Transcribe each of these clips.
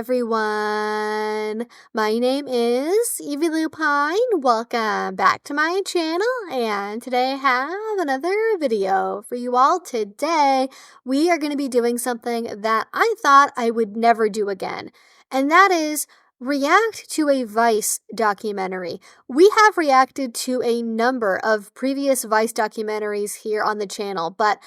everyone. My name is Evie Lupine. Welcome back to my channel, and today I have another video for you all. Today, we are going to be doing something that I thought I would never do again, and that is react to a Vice documentary. We have reacted to a number of previous Vice documentaries here on the channel, but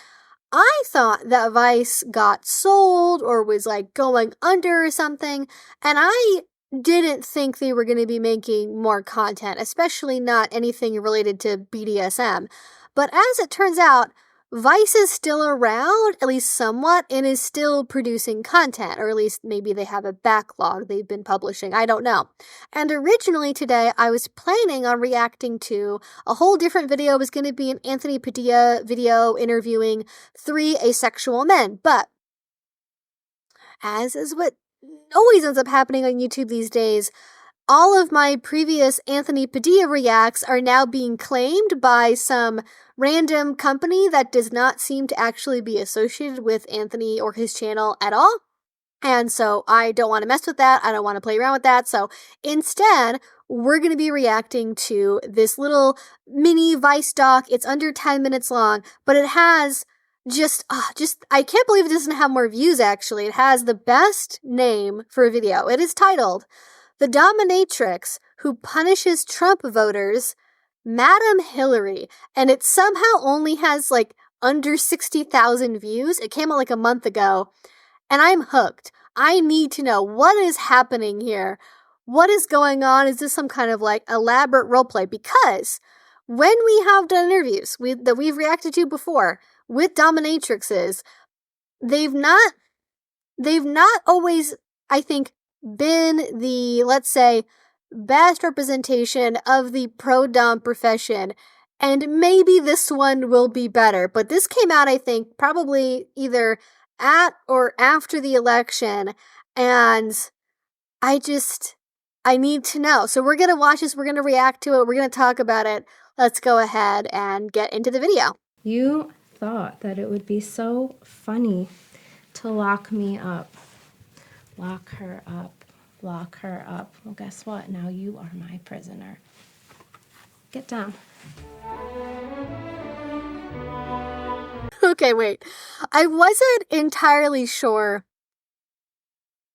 I thought that Vice got sold or was like going under or something, and I didn't think they were going to be making more content, especially not anything related to BDSM. But as it turns out, Vice is still around, at least somewhat, and is still producing content, or at least maybe they have a backlog they've been publishing, I don't know. And originally today, I was planning on reacting to a whole different video. It was going to be an Anthony Padilla video interviewing 3 asexual men, but as is what always ends up happening on YouTube these days, all of my previous Anthony Padilla reacts are now being claimed by some random company that does not seem to actually be associated with Anthony or his channel at all. And so I don't want to mess with that. I don't want to play around with that. So instead, we're going to be reacting to this little mini Vice doc. It's under 10 minutes long, but it has I can't believe it doesn't have more views, actually. It has the best name for a video. It is titled "The Dominatrix Who Punishes Trump Voters, Madam Hillary," and it somehow only has like under 60,000 views. It came out like a month ago, and I'm hooked. I need to know what is happening here. What is going on? Is this some kind of like elaborate roleplay? Because when we have done interviews that we've reacted to before with dominatrixes, they've not always, I think, been the, let's say, best representation of the pro-dom profession, and maybe this one will be better. But this came out, I think, probably either at or after the election, and I need to know. So we're going to watch this, we're going to react to it, we're going to talk about it. Let's go ahead and get into the video. You thought that it would be so funny to lock me up. Lock her up. Lock her up. Well, guess what? Now you are my prisoner. Get down. Okay, wait. I wasn't entirely sure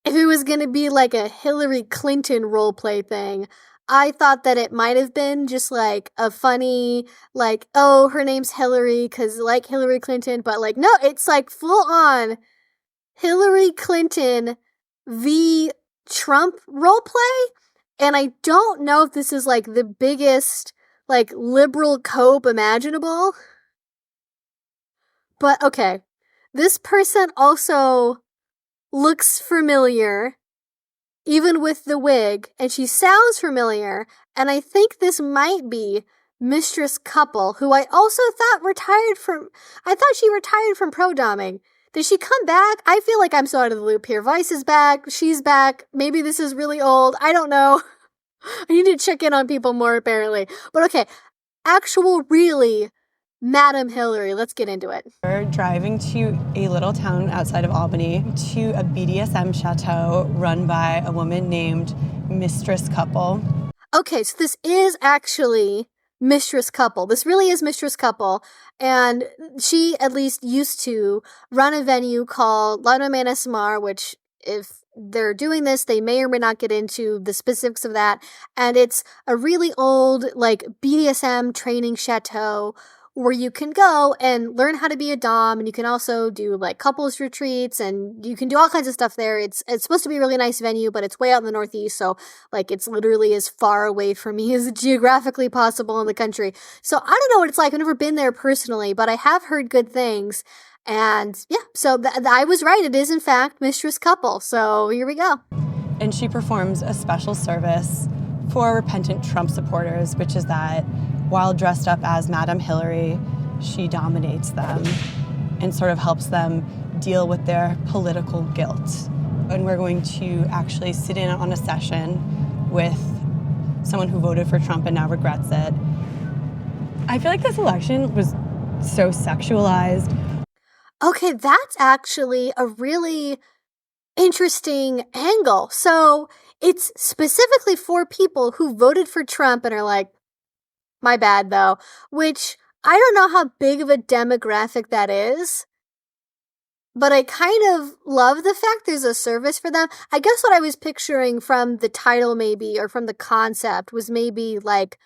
if it was going to be like a Hillary Clinton roleplay thing. I thought that it might have been just like a funny, like, oh, her name's Hillary because like Hillary Clinton, but like, no, it's like full on Hillary Clinton v. Trump roleplay, and I don't know if this is like the biggest like liberal cope imaginable, but okay, this person also looks familiar even with the wig, and she sounds familiar, and I think this might be Mistress Couple, who I also thought she retired from pro-doming. Did she come back? I feel like I'm so out of the loop here. Vice is back. She's back. Maybe this is really old. I don't know. I need to check in on people more, apparently. But okay, actual, really, Madam Hillary. Let's get into it. We're driving to a little town outside of Albany to a BDSM Chateau run by a woman named Mistress Couple. Okay, so this is actually Mistress Couple. This really is Mistress Couple, and she at least used to run a venue called Lado Man SMR, which if they're doing this, they may or may not get into the specifics of that, and it's a really old like BDSM training chateau where you can go and learn how to be a dom, and you can also do like couples retreats, and you can do all kinds of stuff there. It's supposed to be a really nice venue, but it's way out in the Northeast, so like it's literally as far away from me as geographically possible in the country. So I don't know what it's like. I've never been there personally, but I have heard good things. And yeah, so I was right. It is in fact Mistress Couple. So here we go. And she performs a special service for repentant Trump supporters, which is that while dressed up as Madam Hillary, she dominates them and sort of helps them deal with their political guilt. And we're going to actually sit in on a session with someone who voted for Trump and now regrets it. I feel like this election was so sexualized. Okay, that's actually a really interesting angle. So it's specifically for people who voted for Trump and are like, my bad though, which I don't know how big of a demographic that is, but I kind of love the fact there's a service for them. I guess what I was picturing from the title maybe, or from the concept, was maybe like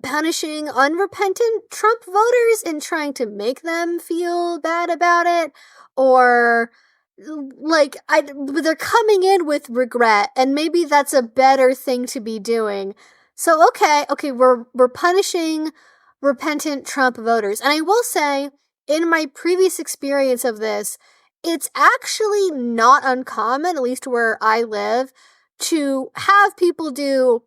punishing unrepentant Trump voters and trying to make them feel bad about it, or like they're coming in with regret, and maybe that's a better thing to be doing. So okay, we're punishing repentant Trump voters. And I will say, in my previous experience of this, it's actually not uncommon, at least where I live, to have people do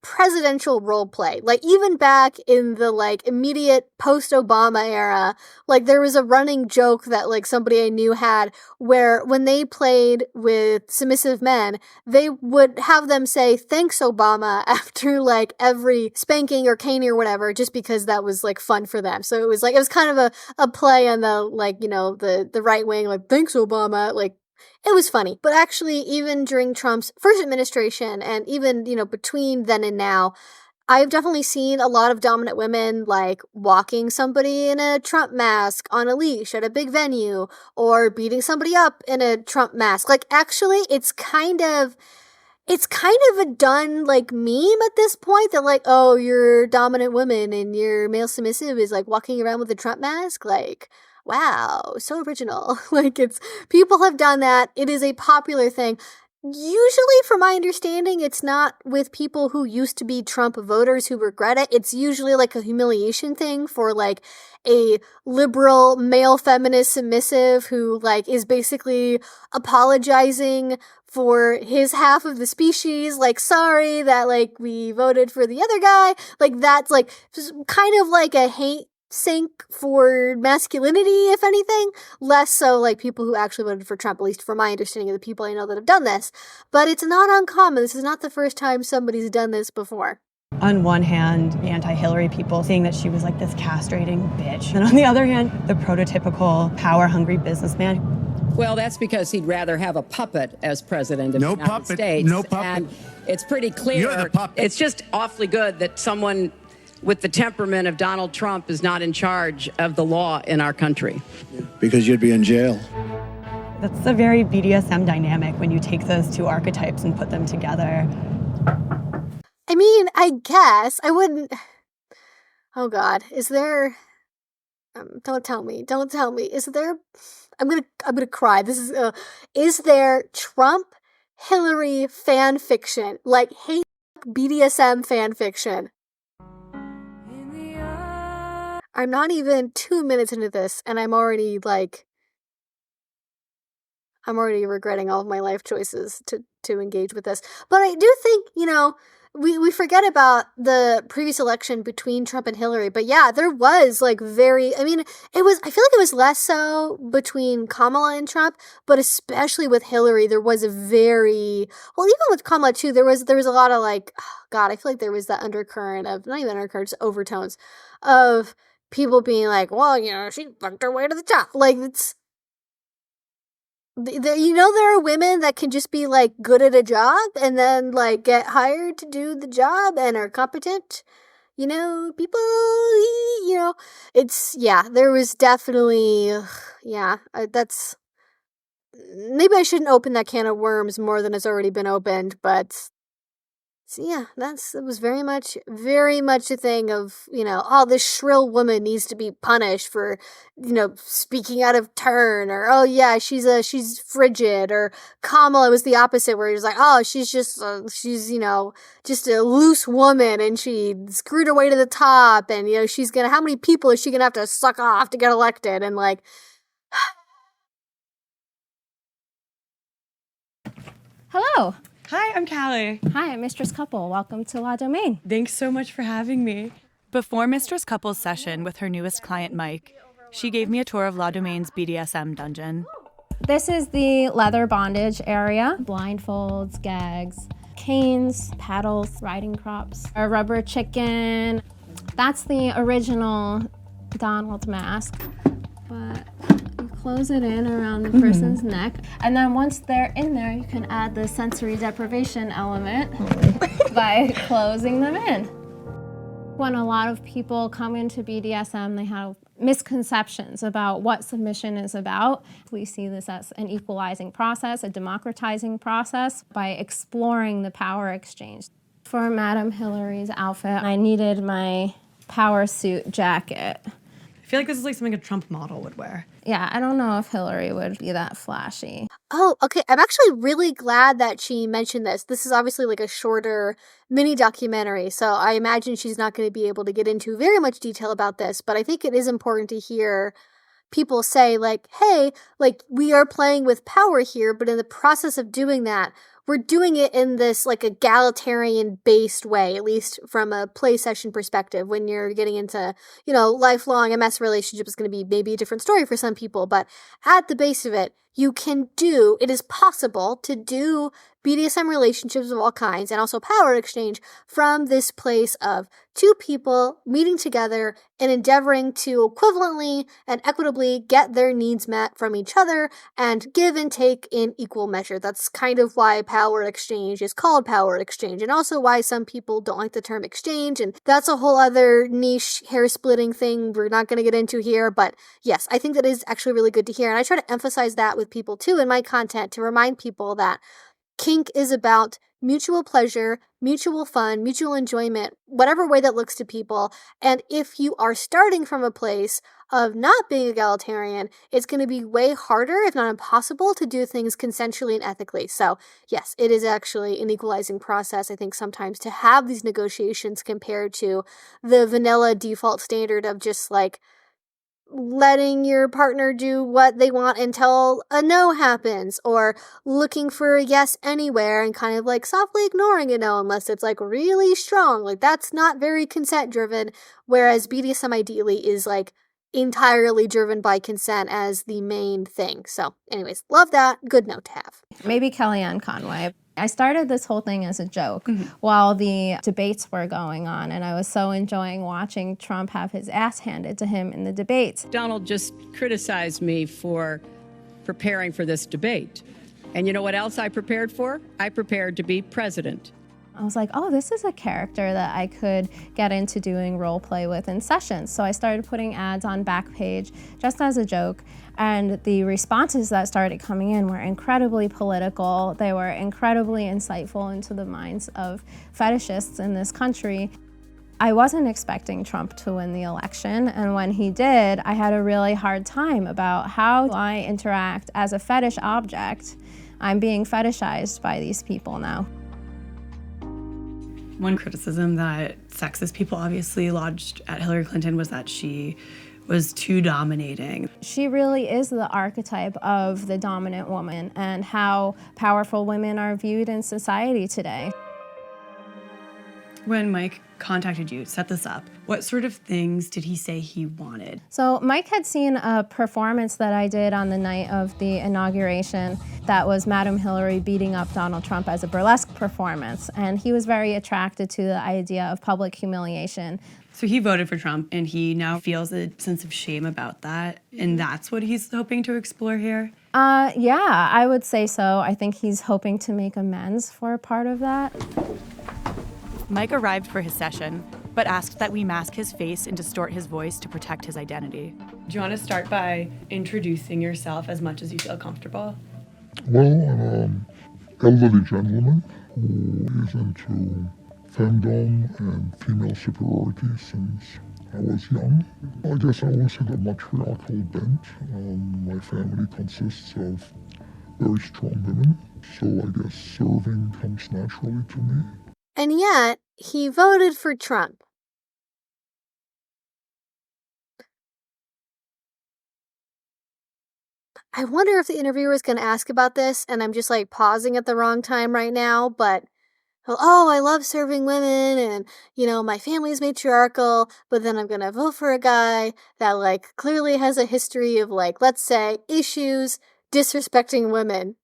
presidential role play. Like, even back in the like immediate post-Obama era, like there was a running joke that like somebody I knew had, where when they played with submissive men, they would have them say thanks Obama after like every spanking or caning or whatever, just because that was like fun for them. So it was kind of a play on the like, you know, the right wing, like thanks Obama, like it was funny. But actually, even during Trump's first administration, and even, you know, between then and now, I've definitely seen a lot of dominant women like walking somebody in a Trump mask on a leash at a big venue, or beating somebody up in a Trump mask. Like, actually, it's kind of a done like meme at this point, that like, oh, you're a dominant woman and your male submissive is like walking around with a Trump mask. Like, wow, so original. Like, it's, people have done that. It is a popular thing. Usually, from my understanding, it's not with people who used to be Trump voters who regret it. It's usually like a humiliation thing for like a liberal male feminist submissive who like is basically apologizing for his half of the species, like, sorry that like we voted for the other guy. Like, that's like kind of like a hate sink for masculinity, if anything, less so like people who actually voted for Trump, at least from my understanding of the people I know that have done this. But it's not uncommon. This is not the first time somebody's done this before. On one hand, anti-Hillary people saying that she was like this castrating bitch. And on the other hand, the prototypical power-hungry businessman. Well, that's because he'd rather have a puppet as president of the United States. No puppet. And it's pretty clear. You're the puppet. It's just awfully good that someone with the temperament of Donald Trump is not in charge of the law in our country. Because you'd be in jail. That's a very BDSM dynamic when you take those two archetypes and put them together. I mean, I guess I wouldn't. Oh God, is there? Don't tell me. Is there? I'm gonna cry. This is there Trump Hillary fan fiction, like hate BDSM fan fiction? I'm not even 2 minutes into this, and I'm already regretting all of my life choices to engage with this. But I do think, you know, we forget about the previous election between Trump and Hillary. But yeah, there was I feel like it was less so between Kamala and Trump, but especially with Hillary, there was even with Kamala too, there was a lot of like, oh God, I feel like there was that undercurrent of, not even undercurrent, just overtones of people being like, well, you know, she fucked her way to the top. Like, it's, you know, there are women that can just be like good at a job and then like get hired to do the job and are competent. You know, people, you know, it's, yeah, there was definitely, yeah, that's, maybe I shouldn't open that can of worms more than has already been opened, but so yeah, it was very much a thing of, you know, oh, this shrill woman needs to be punished for, you know, speaking out of turn, or oh yeah, she's frigid, or Kamala was the opposite, where he was like, oh, she's you know, just a loose woman and she screwed her way to the top, and you know, how many people is she gonna have to suck off to get elected, and like. Hello. Hi, I'm Callie. Hi, Mistress Couple. Welcome to La Domaine. Thanks so much for having me. Before Mistress Couple's session with her newest client, Mike, she gave me a tour of La Domaine's BDSM dungeon. This is the leather bondage area. Blindfolds, gags, canes, paddles, riding crops, a rubber chicken. That's the original Donald mask. But you close it in around the person's neck. And then once they're in there, you can add the sensory deprivation element by closing them in. When a lot of people come into BDSM, they have misconceptions about what submission is about. We see this as an equalizing process, a democratizing process by exploring the power exchange. For Madame Hillary's outfit, I needed my power suit jacket. I feel like this is like something a Trump model would wear. Yeah, I don't know if Hillary would be that flashy. Oh, okay. I'm actually really glad that she mentioned this. This is obviously like a shorter mini documentary, so I imagine she's not going to be able to get into very much detail about this, but I think it is important to hear people say, like, hey, like, we are playing with power here, but in the process of doing that, we're doing it in this, like, egalitarian-based way, at least from a play session perspective. When you're getting into, lifelong MS relationship is going to be maybe a different story for some people, but at the base of it, it is possible to do BDSM relationships of all kinds and also power exchange from this place of two people meeting together and endeavoring to equivalently and equitably get their needs met from each other and give and take in equal measure. That's kind of why power exchange is called power exchange, and also why some people don't like the term exchange, and that's a whole other niche hair-splitting thing we're not going to get into here, but yes, I think that is actually really good to hear, and I try to emphasize that with people too in my content to remind people that kink is about mutual pleasure, mutual fun, mutual enjoyment, whatever way that looks to people. And if you are starting from a place of not being egalitarian, it's going to be way harder, if not impossible, to do things consensually and ethically. So yes, it is actually an equalizing process, I think, sometimes to have these negotiations compared to the vanilla default standard of just like letting your partner do what they want until a no happens, or looking for a yes anywhere and kind of like softly ignoring a no unless it's like really strong. Like, that's not very consent driven, whereas BDSM ideally is like entirely driven by consent as the main thing. So anyways, love that. Good note to have. Maybe Kellyanne Conway. I started this whole thing as a joke while the debates were going on, and I was so enjoying watching Trump have his ass handed to him in the debates. Donald just criticized me for preparing for this debate. And you know what else I prepared for? I prepared to be president. I was like, oh, this is a character that I could get into doing role play with in sessions. So I started putting ads on Backpage just as a joke. And the responses that started coming in were incredibly political. They were incredibly insightful into the minds of fetishists in this country. I wasn't expecting Trump to win the election, and when he did, I had a really hard time about how I interact as a fetish object. I'm being fetishized by these people now. One criticism that sexist people obviously lodged at Hillary Clinton was that she was too dominating. She really is the archetype of the dominant woman and how powerful women are viewed in society today. When Mike contacted you, set this up, what sort of things did he say he wanted? So Mike had seen a performance that I did on the night of the inauguration that was Madame Hillary beating up Donald Trump as a burlesque performance, and he was very attracted to the idea of public humiliation. So he voted for Trump, and he now feels a sense of shame about that, and that's what he's hoping to explore here? Yeah, I would say so. I think he's hoping to make amends for part of that. Mike arrived for his session, but asked that we mask his face and distort his voice to protect his identity. Do you want to start by introducing yourself as much as you feel comfortable? Well, I'm an elderly gentleman who is into femdom and female superiority since I was young. I guess I always had a matriarchal bent. My family consists of very strong women, so I guess serving comes naturally to me. And yet, he voted for Trump. I wonder if the interviewer is going to ask about this, and I'm just like pausing at the wrong time right now, but oh, I love serving women, and, my family's matriarchal, but then I'm going to vote for a guy that, like, clearly has a history of, like, let's say, issues disrespecting women.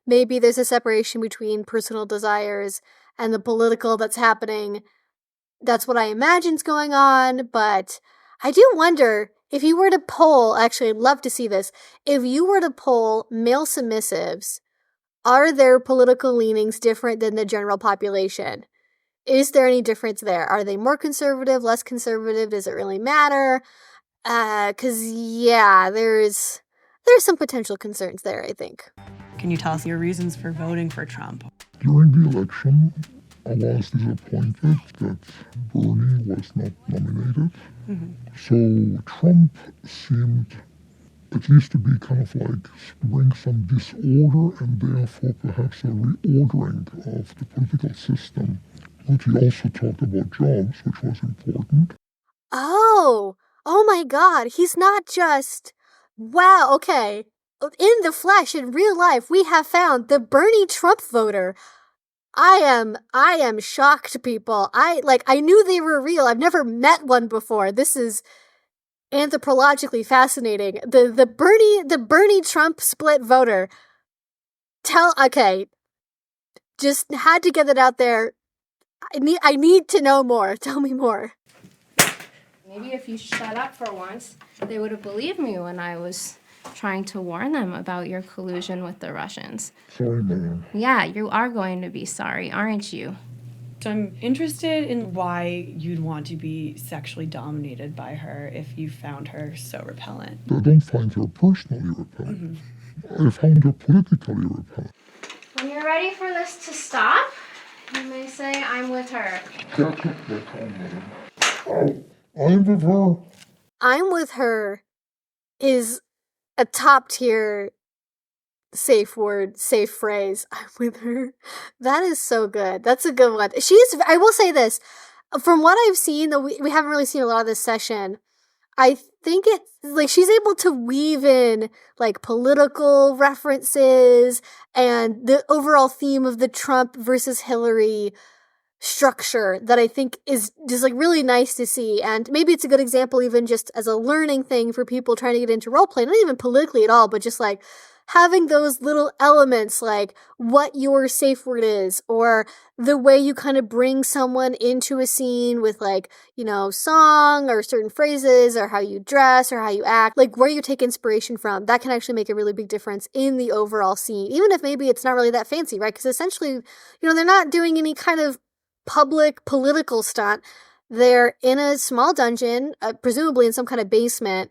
Maybe there's a separation between personal desires and the political that's happening. That's what I imagine's going on, but I do wonder if you were to poll, actually, I'd love to see this. If you were to poll male submissives, are their political leanings different than the general population? Is there any difference there? Are they more conservative, less conservative? Does it really matter? Because, yeah, there's some potential concerns there, I think. Can you tell us your reasons for voting for Trump? During the election, I was disappointed that Bernie was not nominated. So Trump seemed at least to be kind of like bring some disorder and therefore perhaps a reordering of the political system. But he also talked about jobs, which was important. Oh my God. He's not just, wow, okay. In the flesh, in real life, we have found the Bernie Trump voter. I am shocked, people. I knew they were real. I've never met one before. This is anthropologically fascinating. The Bernie Trump split voter. Just had to get it out there. I need to know more. Tell me more. Maybe if you shut up for once, they would have believed me when I was trying to warn them about your collusion with the Russians. Sorry, ma'am. Yeah, you are going to be sorry, aren't you? So I'm interested in why you'd want to be sexually dominated by her if you found her so repellent. I don't find her personally repellent. I found her politically repellent. When you're ready for this to stop, you may say I'm with her. Catch up my tongue, madam. Ow. I'm with her. I'm with her is a top tier safe word, safe phrase. I'm with her. That is so good. That's a good one. I will say this, from what I've seen, though we haven't really seen a lot of this session, I think it's like she's able to weave in like political references and the overall theme of the Trump versus Hillary structure that I think is just like really nice to see. And maybe it's a good example even just as a learning thing for people trying to get into roleplay, not even politically at all, but just like having those little elements like what your safe word is, or the way you kind of bring someone into a scene with like, song or certain phrases, or how you dress or how you act, like where you take inspiration from. That can actually make a really big difference in the overall scene, even if maybe it's not really that fancy, right? Because essentially, they're not doing any kind of public political stunt. They're in a small dungeon, presumably in some kind of basement,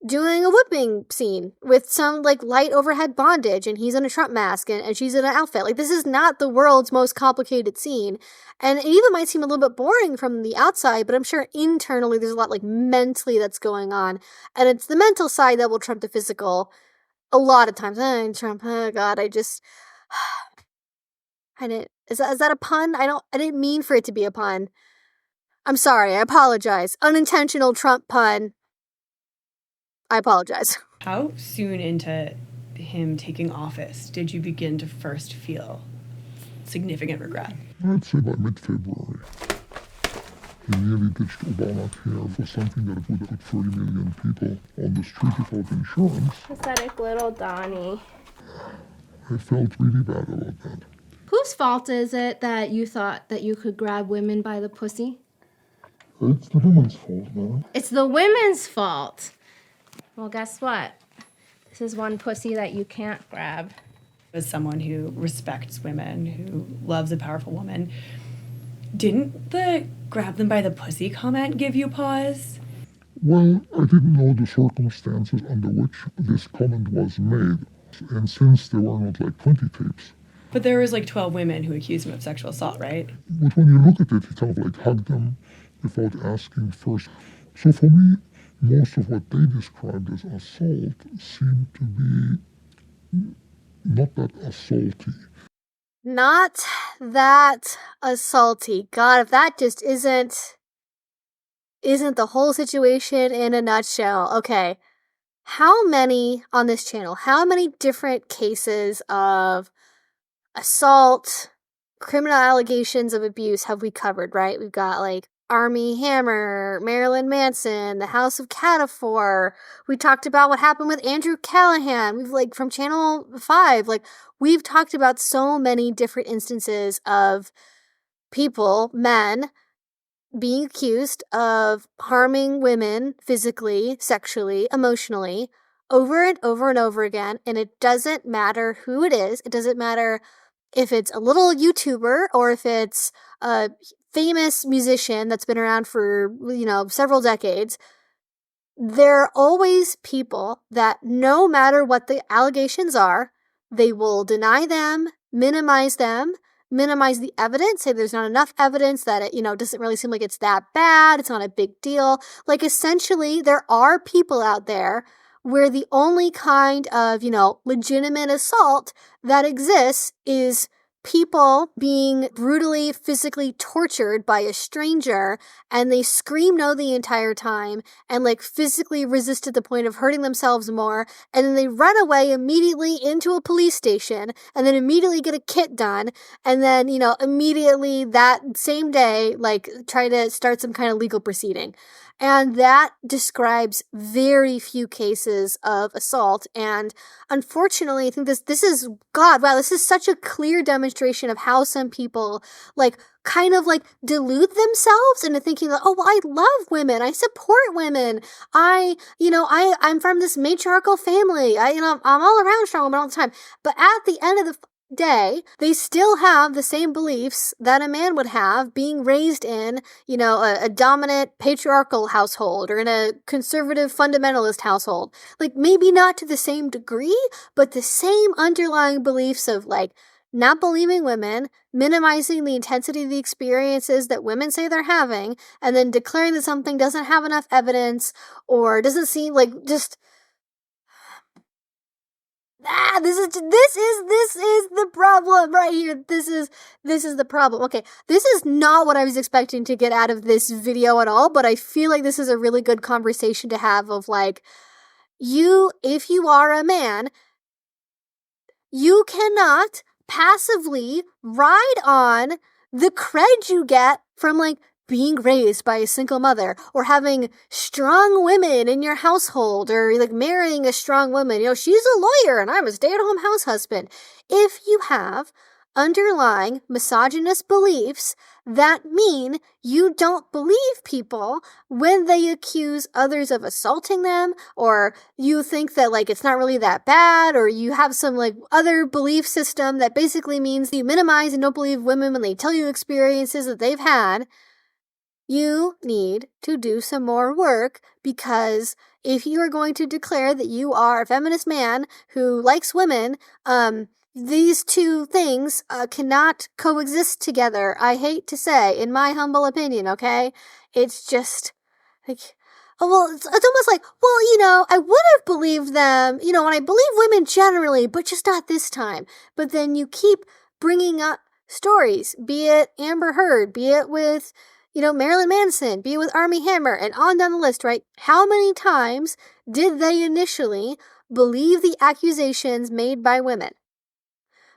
doing a whipping scene with some like light overhead bondage, and he's in a Trump mask and she's in an outfit. Like, this is not the world's most complicated scene, and it even might seem a little bit boring from the outside, but I'm sure internally there's a lot like mentally that's going on, and it's the mental side that will trump the physical a lot of times. Trump, oh God, is that a pun? I didn't mean for it to be a pun. I'm sorry, I apologize. Unintentional Trump pun. I apologize. How soon into him taking office did you begin to first feel significant regret? I'd say by mid-February. He nearly ditched Obamacare for something that would have put 30 million people on the street without insurance. Pathetic little Donnie. I felt really bad about that. Whose fault is it that you thought that you could grab women by the pussy? It's the women's fault, man. It's the women's fault. Well, guess what? This is one pussy that you can't grab. As someone who respects women, who loves a powerful woman, didn't the grab them by the pussy comment give you pause? Well, I didn't know the circumstances under which this comment was made. And since there were not like 20 tapes. But there was like 12 women who accused him of sexual assault, right? But when you look at it, he kind of like hugged them without asking first. So for me, most of what they described as assault seemed to be not that assaulty. Not that assaulty. God, if that just isn't the whole situation in a nutshell. Okay, how many on this channel, how many different cases of assault, criminal allegations of abuse have we covered, right? We've got like Armie Hammer, Marilyn Manson, the House of Cataphor. We talked about what happened with Andrew Callahan. We've like from Channel 5, like we've talked about so many different instances of people, men, being accused of harming women physically, sexually, emotionally, over and over and over again, and it doesn't matter who it is. It doesn't matter if it's a little YouTuber or if it's a famous musician that's been around for, several decades. There are always people that no matter what the allegations are, they will deny them, minimize the evidence, say there's not enough evidence, that it, doesn't really seem like it's that bad, it's not a big deal. Like, essentially, there are people out there where the only kind of, legitimate assault that exists is people being brutally, physically tortured by a stranger, and they scream no the entire time and like physically resist to the point of hurting themselves more, and then they run away immediately into a police station and then immediately get a kit done, and then, immediately that same day, like, try to start some kind of legal proceeding. And that describes very few cases of assault. And unfortunately, I think this is, God, wow, this is such a clear demonstration of how some people, like, kind of like delude themselves into thinking that, oh, well, I love women, I support women, I'm from this matriarchal family, I'm all around strong women all the time. But at the end of the day, they still have the same beliefs that a man would have being raised in, a dominant patriarchal household or in a conservative fundamentalist household. Like, maybe not to the same degree, but the same underlying beliefs of, like, not believing women, minimizing the intensity of the experiences that women say they're having, and then declaring that something doesn't have enough evidence or doesn't seem like just... This is the problem right here. This is the problem. Okay, this is not what I was expecting to get out of this video at all, but I feel like this is a really good conversation to have of, like, if you are a man, you cannot passively ride on the cred you get from, like, being raised by a single mother, or having strong women in your household, or like marrying a strong woman. She's a lawyer and I'm a stay-at-home house husband. If you have underlying misogynist beliefs that mean you don't believe people when they accuse others of assaulting them, or you think that, like, it's not really that bad, or you have some, like, other belief system that basically means you minimize and don't believe women when they tell you experiences that they've had, you need to do some more work, because if you are going to declare that you are a feminist man who likes women, these two things cannot coexist together. I hate to say, in my humble opinion, okay? It's just, like, oh, well, it's almost like, well, I would have believed them, and I believe women generally, but just not this time. But then you keep bringing up stories, be it Amber Heard, be it with... Marilyn Manson, be it with Armie Hammer, and on down the list, right? How many times did they initially believe the accusations made by women?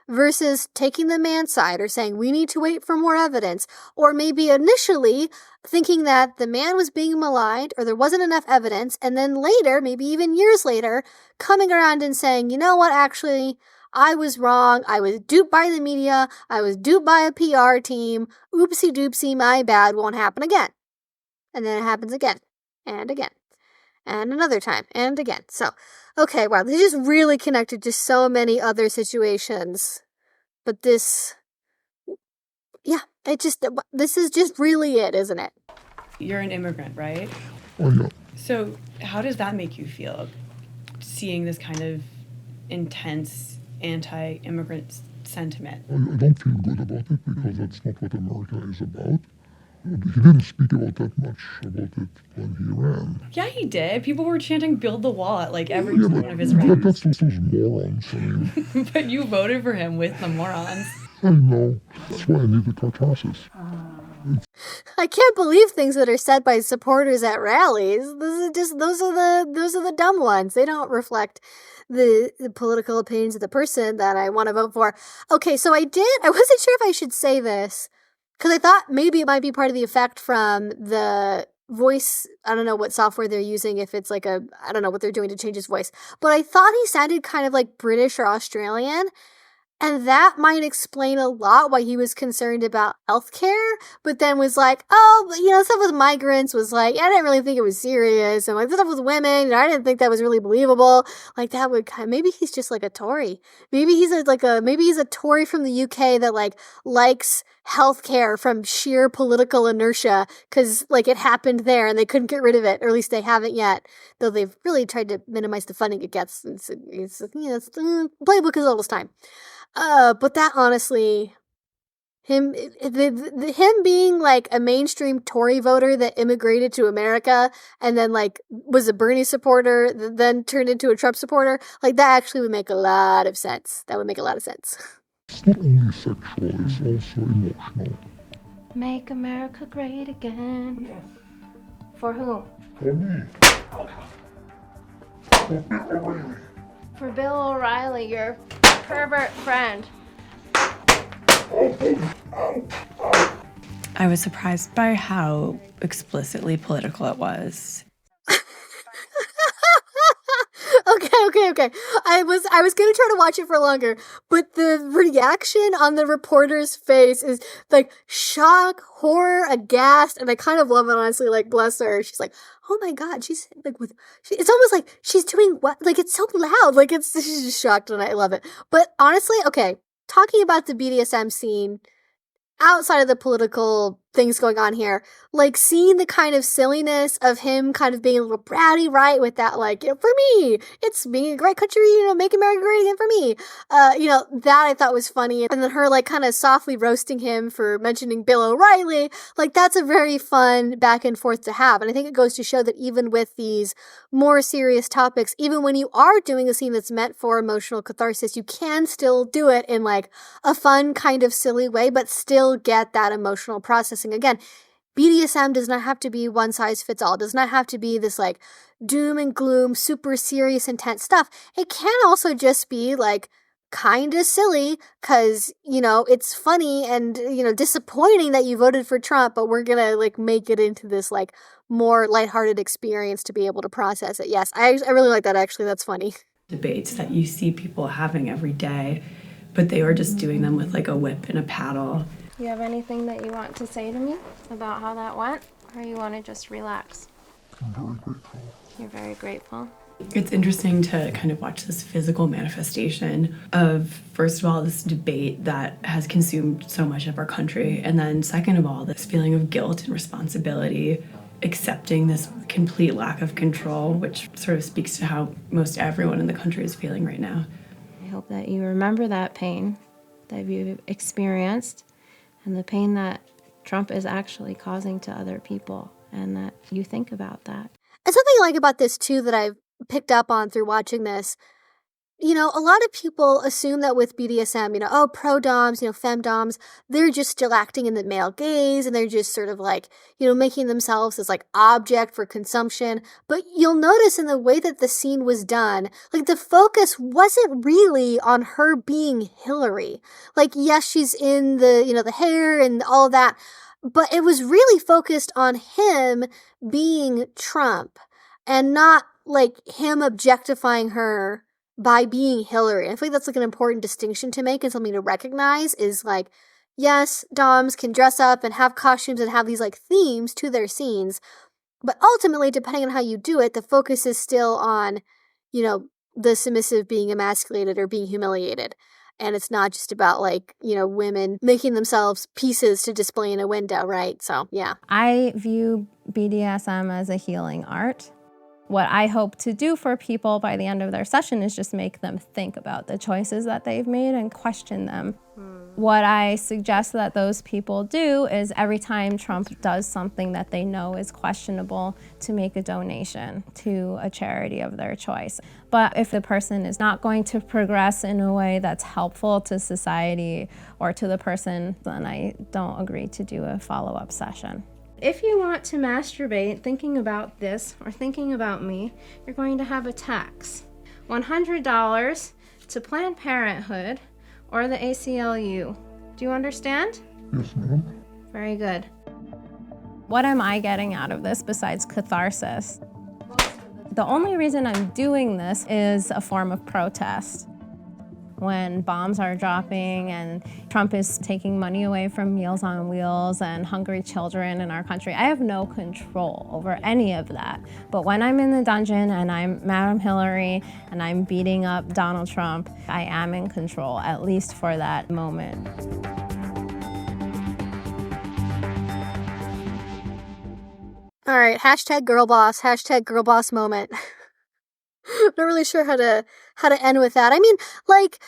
Versus taking the man's side, or saying, we need to wait for more evidence. Or maybe initially thinking that the man was being maligned, or there wasn't enough evidence, and then later, maybe even years later, coming around and saying, you know what, actually, I was wrong, I was duped by the media, I was duped by a PR team, oopsie doopsie, my bad, won't happen again. And then it happens again, and again, and another time, and again. So, okay, wow, this is just really connected to so many other situations. But this is just really it, isn't it? You're an immigrant, right? Oh, yeah. So how does that make you feel, seeing this kind of intense anti-immigrant sentiment? I don't feel good about it, because that's not what America is about. He didn't speak about that much about it when he ran. Yeah, he did. People were chanting "Build the Wall" at like every one of his rallies. That's those morons. I mean, But you voted for him with the morons. I know. That's why I need the carcasses. I can't believe things that are said by supporters at rallies. Those are the dumb ones. They don't reflect the political opinions of the person that I want to vote for. Okay, so I wasn't sure if I should say this, because I thought maybe it might be part of the effect from the voice. I don't know what software they're using, if it's like I don't know what they're doing to change his voice. But I thought he sounded kind of like British or Australian. And that might explain a lot why he was concerned about healthcare, but then was like, oh, you know, stuff with migrants was like, I didn't really think it was serious. And like, the stuff with women, you know, I didn't think that was really believable. Like, that would kind of, maybe he's just like a Tory. Maybe he's maybe he's a Tory from the UK that like likes healthcare from sheer political inertia because like it happened there and they couldn't get rid of it, or at least they haven't yet, though they've really tried to minimize the funding it gets. It's playbook is all this time. But that honestly, him being like a mainstream Tory voter that immigrated to America and then like was a Bernie supporter, then turned into a Trump supporter, like that actually would make a lot of sense. That would make a lot of sense. It's not only sexual, it's also emotional. Make America great again. Yes. For who? For me. For Bill O'Reilly. For Bill O'Reilly, your pervert friend. I was surprised by how explicitly political it was. Okay. I was gonna try to watch it for longer, but the reaction on the reporter's face is like shock, horror, aghast, and I kind of love it, honestly. Like, bless her. She's like, oh my God, she's like it's almost like she's doing what? Like, it's so loud. Like, she's just shocked, and I love it. But honestly, okay, talking about the BDSM scene, outside of the political things going on here, like seeing the kind of silliness of him kind of being a little bratty, right? With that, like, you know, for me, it's being a great country, you know, make America great again for me. You know, that I thought was funny. And then her like kind of softly roasting him for mentioning Bill O'Reilly, like that's a very fun back and forth to have. And I think it goes to show that even with these more serious topics, even when you are doing a scene that's meant for emotional catharsis, you can still do it in like a fun kind of silly way, but still get that emotional processing. Again, BDSM does not have to be one size fits all. It does not have to be this like doom and gloom, super serious, intense stuff. It can also just be like kind of silly because, you know, it's funny and, you know, disappointing that you voted for Trump, but we're gonna like make it into this like more lighthearted experience to be able to process it. Yes, I really like that, actually. That's funny. Debates that you see people having every day, but they were just doing them with like a whip and a paddle. You have anything that you want to say to me about how that went? Or you want to just relax? I'm very grateful. You're very grateful. It's interesting to kind of watch this physical manifestation of, first of all, this debate that has consumed so much of our country, and then second of all, this feeling of guilt and responsibility, accepting this complete lack of control, which sort of speaks to how most everyone in the country is feeling right now. I hope that you remember that pain that you've experienced and the pain that Trump is actually causing to other people, and that you think about that. And something I like about this, too, that I've picked up on through watching this, you know, a lot of people assume that with BDSM, you know, oh, pro-doms, you know, femdoms, they're just still acting in the male gaze, and they're just sort of like, you know, making themselves as like object for consumption. But you'll notice in the way that the scene was done, like the focus wasn't really on her being Hillary. Like, yes, she's in the, you know, the hair and all of that, but it was really focused on him being Trump and not like him objectifying her by being Hillary. I think that's like an important distinction to make and something to recognize is like, yes, doms can dress up and have costumes and have these like themes to their scenes, but ultimately, depending on how you do it, the focus is still on, you know, the submissive being emasculated or being humiliated. And it's not just about like, you know, women making themselves pieces to display in a window, right? So, yeah. I view BDSM as a healing art. What I hope to do for people by the end of their session is just make them think about the choices that they've made and question them. What I suggest that those people do is every time Trump does something that they know is questionable, to make a donation to a charity of their choice. But if the person is not going to progress in a way that's helpful to society or to the person, then I don't agree to do a follow-up session. If you want to masturbate thinking about this or thinking about me, you're going to have a tax. $100 to Planned Parenthood or the ACLU. Do you understand? Yes, ma'am. Very good. What am I getting out of this besides catharsis? The only reason I'm doing this is a form of protest. when bombs are dropping and Trump is taking money away from Meals on Wheels and hungry children in our country. I have no control over any of that. But when I'm in the dungeon and I'm Madam Hillary and I'm beating up Donald Trump, I am in control, at least for that moment. All right, hashtag girl boss moment. Not really sure how to end with that. I mean, like,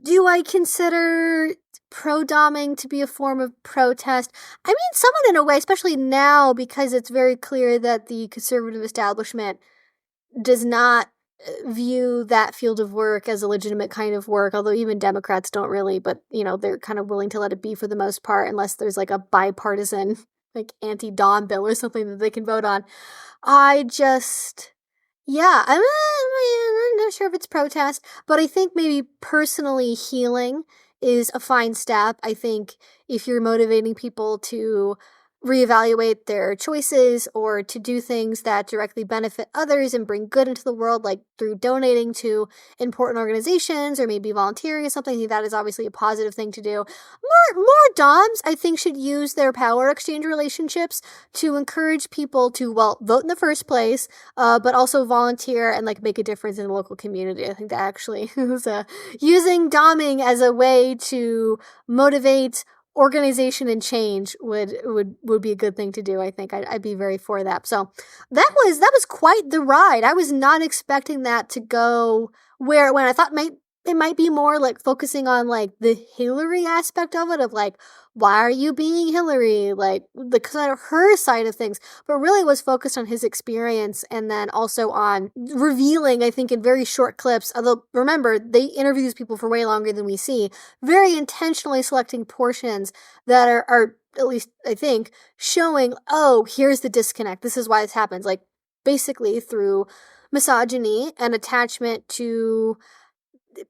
do I consider pro-doming to be a form of protest? I mean, somewhat in a way, especially now, because it's very clear that the conservative establishment does not view that field of work as a legitimate kind of work, although even Democrats don't really, but, you know, they're kind of willing to let it be for the most part, unless there's like a bipartisan, like, anti-dom bill or something that they can vote on. Yeah, I'm not sure if it's protest, but I think maybe personally healing is a fine step. I think if you're motivating people to reevaluate their choices or to do things that directly benefit others and bring good into the world, like through donating to important organizations or maybe volunteering or something, I think that is obviously a positive thing to do. More doms, I think, should use their power exchange relationships to encourage people to, well, vote in the first place, but also volunteer and like make a difference in the local community. I think that actually is using doming as a way to motivate organization and change would be a good thing to do. I think I'd be very for that. So that was quite the ride. I was not expecting that to go when I thought it might be more like focusing on like the Hillary aspect of it, of like, why are you being Hillary? Like the kind of her side of things, but really was focused on his experience and then also on revealing, I think, in very short clips, although remember, they interview these people for way longer than we see, very intentionally selecting portions that are at least, I think, showing, oh, here's the disconnect. This is why this happens. Like basically through misogyny and attachment to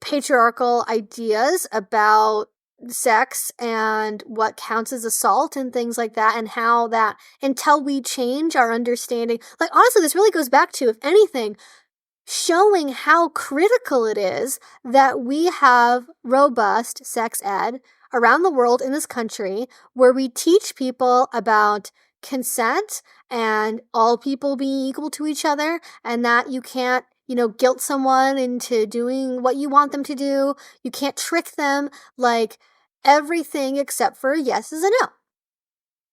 patriarchal ideas about sex and what counts as assault and things like that, and how that until we change our understanding, like honestly this really goes back to, if anything, showing how critical it is that we have robust sex ed around the world in this country where we teach people about consent and all people being equal to each other, and that you can't, you know, guilt someone into doing what you want them to do. You can't trick them. Like, everything except for a yes is a no,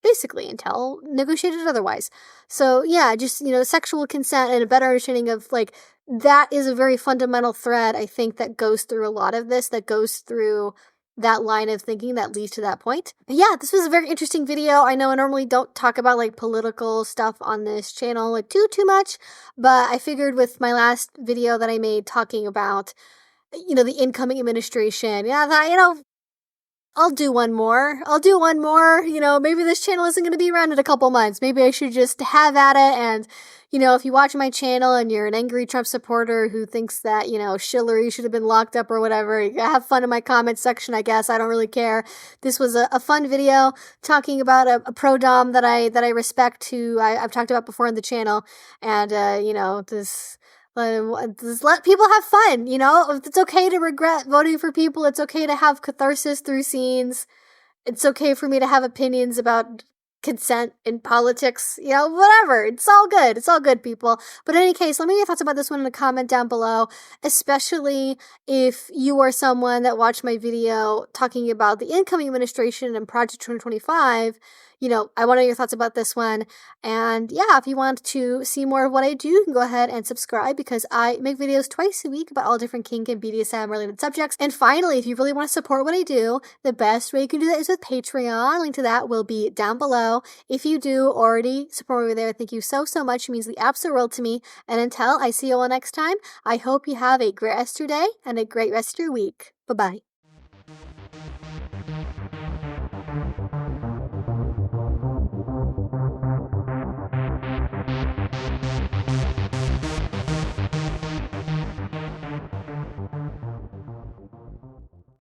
basically, until negotiated otherwise. So yeah, just, you know, sexual consent and a better understanding of, like, that is a very fundamental thread, I think, that goes through a lot of this, that goes through that line of thinking that leads to that point. But yeah, this was a very interesting video. I know I normally don't talk about like political stuff on this channel like too much, but I figured with my last video that I made talking about, you know, the incoming administration, yeah, I thought, you know, I'll do one more. You know, maybe this channel isn't going to be around in a couple months. Maybe I should just have at it. And, you know, if you watch my channel and you're an angry Trump supporter who thinks that, you know, Hillary should have been locked up or whatever, you have fun in my comment section, I guess. I don't really care. This was a fun video talking about a pro-dom that I respect, who I've talked about before on the channel. And, you know, just let people have fun, you know? It's okay to regret voting for people. It's okay to have catharsis through scenes. It's okay for me to have opinions about consent in politics, you know, whatever. It's all good. It's all good, people. But in any case, let me know your thoughts about this one in a comment down below, especially if you are someone that watched my video talking about the incoming administration and Project 2025. You know, I want to know your thoughts about this one. And yeah, if you want to see more of what I do, you can go ahead and subscribe, because I make videos twice a week about all different kink and BDSM related subjects. And finally, if you really want to support what I do, the best way you can do that is with Patreon. Link to that will be down below. If you do already support me over there, thank you so much. It means the absolute world to me. And until I see you all next time, I hope you have a great rest of your day and a great rest of your week. Bye-bye.